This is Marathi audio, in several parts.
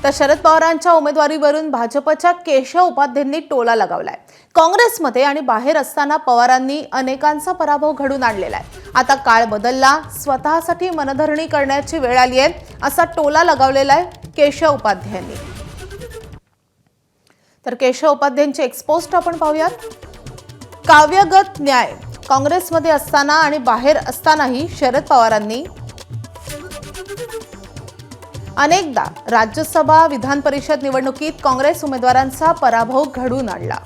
तर शरद पवारांच्या उमेदवारीवरून भाजपच्या केशव उपाध्यांनी टोला लगावलाय। काँग्रेसमध्ये आणि बाहेर असताना पवारांनी अनेकांचा पराभव घडून आणलेला आहे। आता काळ बदलला, स्वतःसाठी मनधरणी करण्याची वेळ आली आहे असा टोला लगावलेला आहे केशव उपाध्यांनी। तर केशव उपाध्यांचे एक्सपोस्ट आपण पाहूयात। काव्यगत न्याय, काँग्रेसमध्ये असताना आणि बाहेर असतानाही शरद पवारांनी अनेकदा राज्यसभा विधान परिषद निवडणुकीत काँग्रेस उमेदवारांचा पराभव घडून आणला।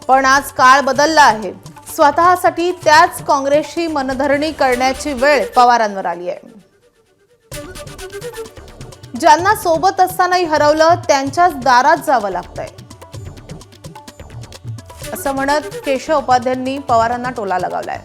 पण आज काळ बदलला आहे, स्वतःसाठी त्याच काँग्रेसची मनधरणी करण्याची वेळ पवारांवर आली आहे। ज्यांना सोबत असतानाही हरवलं त्यांच्याच दारात जावं लागतंय असं म्हणत केशव उपाध्यांनी पवारांना टोला लगावलाय।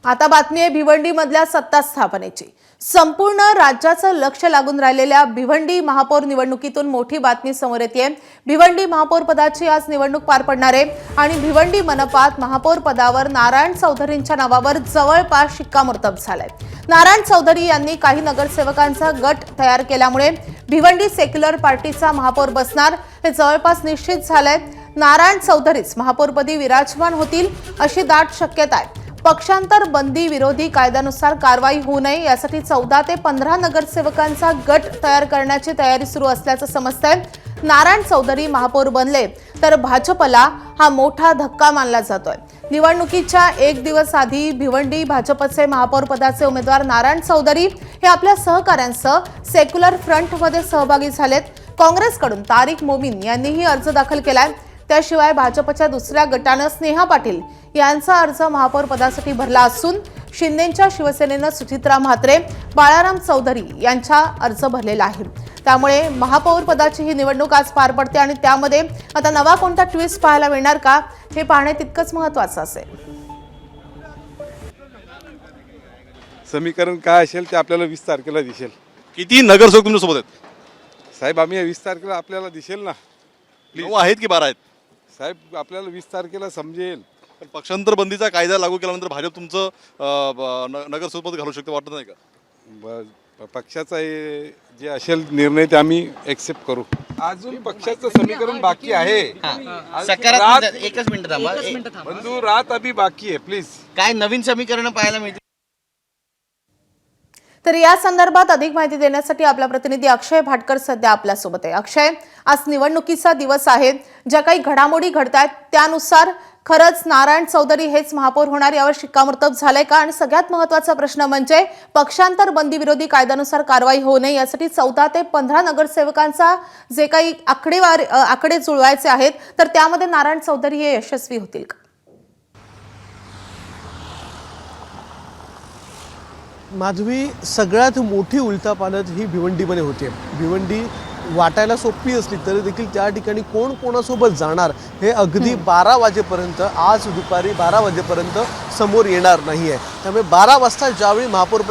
आता बातमी आहे भिवंडीमधल्या सत्ता स्थापनेची। संपूर्ण राज्याचं लक्ष लागून राहिलेल्या भिवंडी महापौर निवडणुकीतून मोठी बातमी समोर येते। भिवंडी महापौर पदाची आज निवडणूक पार पडणार आहे आणि भिवंडी मनपात महापौर पदावर नारायण चौधरींच्या नावावर जवळपास शिक्कामोर्तब झालंय। नारायण चौधरी यांनी काही नगरसेवकांचा गट तयार केल्यामुळे भिवंडी सेक्युलर पार्टीचा महापौर बसणार हे जवळपास निश्चित झालंय। नारायण चौधरीच महापौरपदी विराजमान होतील अशी दाट शक्यता आहे। पक्षांतर बंदी विरोधी कायद्यानुसार कारवाई होऊ नये यासाठी 14 ते 15 नगरसेवकांचा गट तयार करण्याची तयारी सुरू असल्याचं समजतंय। नारायण चौधरी महापौर बनले तर भाजपला हा मोठा धक्का मानला जातोय। निवडणुकीच्या एक दिवस आधी भिवंडी भाजपचे महापौर पदाचे उमेदवार नारायण चौधरी हे आपल्या सहकाऱ्यांसह सेक्युलर फ्रंटमध्ये सहभागी झालेत। काँग्रेसकडून तारिक मोमीन यांनीही अर्ज दाखल केलाय। त्याशिवाय भाजपच्या दुसऱ्या गटानं स्नेहा पाटील यांचा अर्ज महापौर पदासाठी भरला असून शिंदेच्या शिवसेनेनं सुचित्रा म्हात्रे, बाळाराम चौधरी यांचा अर्ज भरलेला आहे। त्यामुळे महापौर पदाची ही निवडणूक आज पार पडते आणि त्यामध्ये आता नवा कोणता ट्विस्ट पाहायला मिळणार का हे पाहणे तितकंच महत्त्वाचं असेल। समीकरण काय असेल ते आपल्याला 20 तारखेला दिसेल। किती नगरसेवक तुमच्यासोबत आहेत साहेब आम्ही 20 तारखेला आपल्याला दिसेल ना। 9 आहेत की 12 आहेत साहेब आपल्याला 20 तारखेला समजेल। पण पक्षांतर बंदीचा कायदा लागू केल्यानंतर भाजप तुमचं नगरसेवक घालू शकते वाटत नाही का? पक्षाचा जे असेल निर्णय ते आम्ही एक्सेप्ट करू। अजून पक्षाचं समीकरण बाकी आहे। एकच मिनिट थांबा बंधू, रात अभी बाकी आहे, प्लीज। काय नवीन समीकरण पाहायला मिळते? तर या संदर्भात अधिक माहिती देण्यासाठी आपला प्रतिनिधी अक्षय भाटकर सध्या आपल्या सोबत आहे। अक्षय, आज निवडणुकीचा दिवस आहे, ज्या काही घडामोडी घडतायत त्यानुसार खरंच नारायण चौधरी हेच महापौर होणार यावर शिक्कामोर्तब झालंय का? आणि सगळ्यात महत्त्वाचा प्रश्न म्हणजे पक्षांतर बंदी विरोधी कायद्यानुसार कारवाई होऊ नये यासाठी 14 ते 15 नगरसेवकांचा जे काही आकडे जुळवायचे आहेत तर त्यामध्ये नारायण चौधरी हे यशस्वी होतील का? माधवी, सगळ्यात मोठी उलथापालथ ही भिवंडीमध्ये होते। भिवंडी वाटायला सोपी असली तरी देखील त्या ठिकाणी कोण कोणासोबत जाणार हे अगदी 12 वाजेपर्यंत, आज दुपारी 12 वाजेपर्यंत समोर येणार नाही आहे। त्यामुळे 12 वाजता ज्यावेळी महापौर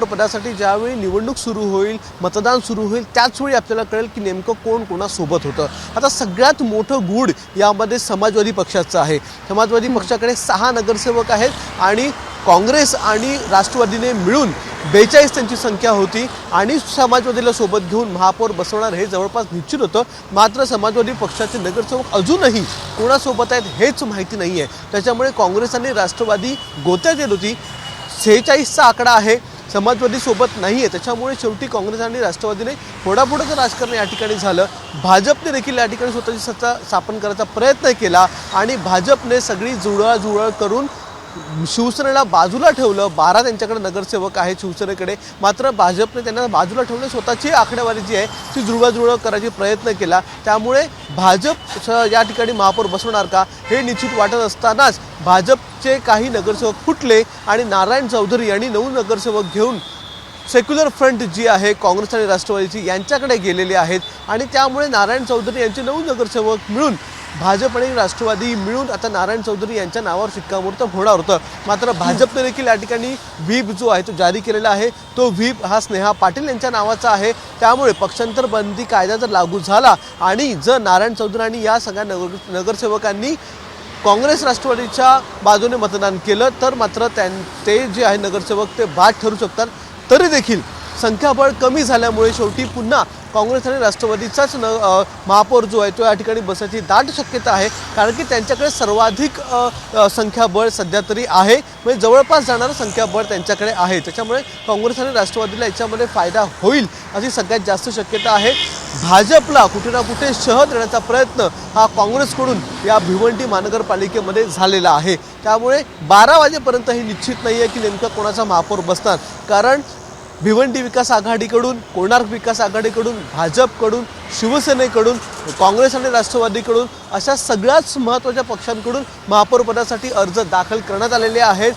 पदासाठी ज्यावेळी निवडणूक सुरू होईल, मतदान सुरू होईल, त्याचवेळी आपल्याला कळेल की नेमकं कोण कोणासोबत होतं। आता सगळ्यात मोठं गूढ यामध्ये समाजवादी पक्षाचं आहे। समाजवादी पक्षाकडे 6 नगरसेवक आहेत आणि काँग्रेस आणि राष्ट्रवादीने मिळून 42 त्यांची संख्या होती आणि समाजवादीला सोबत घेऊन महापौर बसवणार हे जवळपास निश्चित होतं। मात्र समाजवादी पक्षाचे नगरसेवक अजूनही कोणासोबत आहेत हेच माहिती नाही आहे। त्याच्यामुळे काँग्रेस आणि राष्ट्रवादी गोत्यात येत होती। 46चा आकडा आहे, समाजवादी सोबत नाही आहे। त्याच्यामुळे शेवटी काँग्रेस आणि राष्ट्रवादीने फोडाफोडाचं राजकारण या ठिकाणी झालं। भाजपने देखील या ठिकाणी स्वतःची सत्ता स्थापन करायचा प्रयत्न केला आणि भाजपने सगळी जुळवाजुळव करून शिवसेनेला बाजूला ठेवलं। 12 त्यांच्याकडे नगरसेवक आहेत शिवसेनेकडे, मात्र भाजपने त्यांना बाजूला ठेवलं। स्वतःची आकडेवारी जी आहे ती जुळवाजुळव करायचा प्रयत्न केला। त्यामुळे भाजप या ठिकाणी महापौर बसवणार का हे निश्चित वाटत असतानाच भाजपचे काही नगरसेवक फुटले आणि नारायण चौधरी यांनी 9 नगरसेवक घेऊन सेक्युलर फ्रंट जी आहे काँग्रेस आणि राष्ट्रवादीची यांच्याकडे गेलेले आहेत आणि त्यामुळे नारायण चौधरी यांचे 9 नगरसेवक मिळून भाजप आणि राष्ट्रवादी मिळून आता नारायण चौधरी यांच्या नावावर शिक्कामोर्तब होणार होतं। मात्र भाजपने देखील या ठिकाणी व्हीप जो आहे तो जारी केलेला आहे। तो व्हीप हा स्नेहा पाटील यांच्या नावाचा आहे। त्यामुळे पक्षांतर बंदी कायदा जर लागू झाला आणि जर नारायण चौधरी आणि या सगळ्या नगरसेवकांनी काँग्रेस राष्ट्रवादीच्या बाजूने मतदान केलं तर मात्र ते जे आहे नगरसेवक ते बाद ठरू शकतात. तरी देखील संख्याबळ कमी झाल्यामुळे शेवटी पुन्हा काँग्रेस आणि राष्ट्रवादीचाच महापौर जो आहे तो या ठिकाणी बसायची दाट शक्यता आहे. कारण की त्यांच्याकडे सर्वाधिक संख्याबळ सध्या तरी आहे, म्हणजे जवळपास जाणारं संख्याबळ त्यांच्याकडे आहे. त्याच्यामुळे काँग्रेस आणि राष्ट्रवादीला याच्यामध्ये फायदा होईल अशी सगळ्यात जास्त शक्यता आहे. भाजपला कुठे ना कुठे शह देण्याचा प्रयत्न हा काँग्रेसकडून या भिवंडी महानगरपालिकेमध्ये झालेला आहे. त्यामुळे 12 वाजेपर्यंत हे निश्चित नाही आहे की नेमका कोणाचा महापौर बसणार. कारण भिवंडी विकास आघाडीकडून, कोणार्क विकास आघाडीकडून, भाजपकडून, शिवसेनेकडून, काँग्रेस आणि राष्ट्रवादीकडून अशा सगळ्याच महत्त्वाच्या पक्षांकडून महापौरपदासाठी अर्ज दाखल करण्यात आलेले आहेत.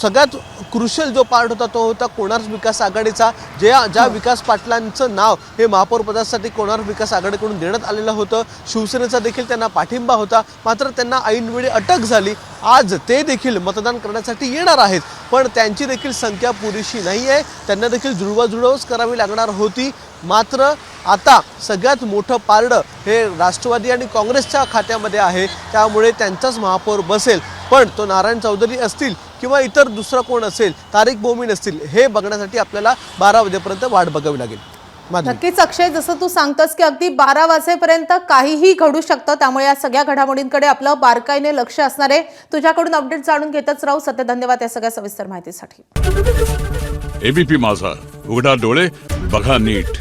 सगळ्यात क्रुशियल जो पार्ट होता तो होता कोणार्क विकास आघाडीचा. ज्या विकास पाटलांचं नाव हे महापौरपदासाठी कोणार्क विकास आघाडीकडून देण्यात आलेलं होतं. शिवसेनेचा देखील त्यांना पाठिंबा होता, मात्र त्यांना ऐनवेळी अटक झाली. आज ते देखील मतदान करण्यासाठी येणार आहेत, पण त्यांची देखील संख्या पुरेशी नाही आहे. त्यांना देखील जुळवाजुळवच करावी लागणार होती. मात्र आता सगळ्यात मोठं पारडं हे राष्ट्रवादी आणि काँग्रेसच्या खात्यामध्ये आहे. त्यामुळे त्यांचाच महापौर बसेल, पण तो नारायण चौधरी असतील किंवा इतर दुसरा कोण असेल, तारिक मोमीन असतील, हे बघण्यासाठी आपल्याला 12 वाजेपर्यंत वाट बघावी लागेल. नक्कीच अक्षय, जसं तू सांगतोस की अगदी 12 वाजेपर्यंत काहीही घडू शकतं, त्यामुळे या सगळ्या घडामोडींकडे आपलं बारकाईने लक्ष असणार आहे. तुझ्याकडून अपडेट जाणून घेतच राहू. सत्य, धन्यवाद या सगळ्या सविस्तर माहितीसाठी. एबीपी माझा, उघडा डोळे बघा नीट.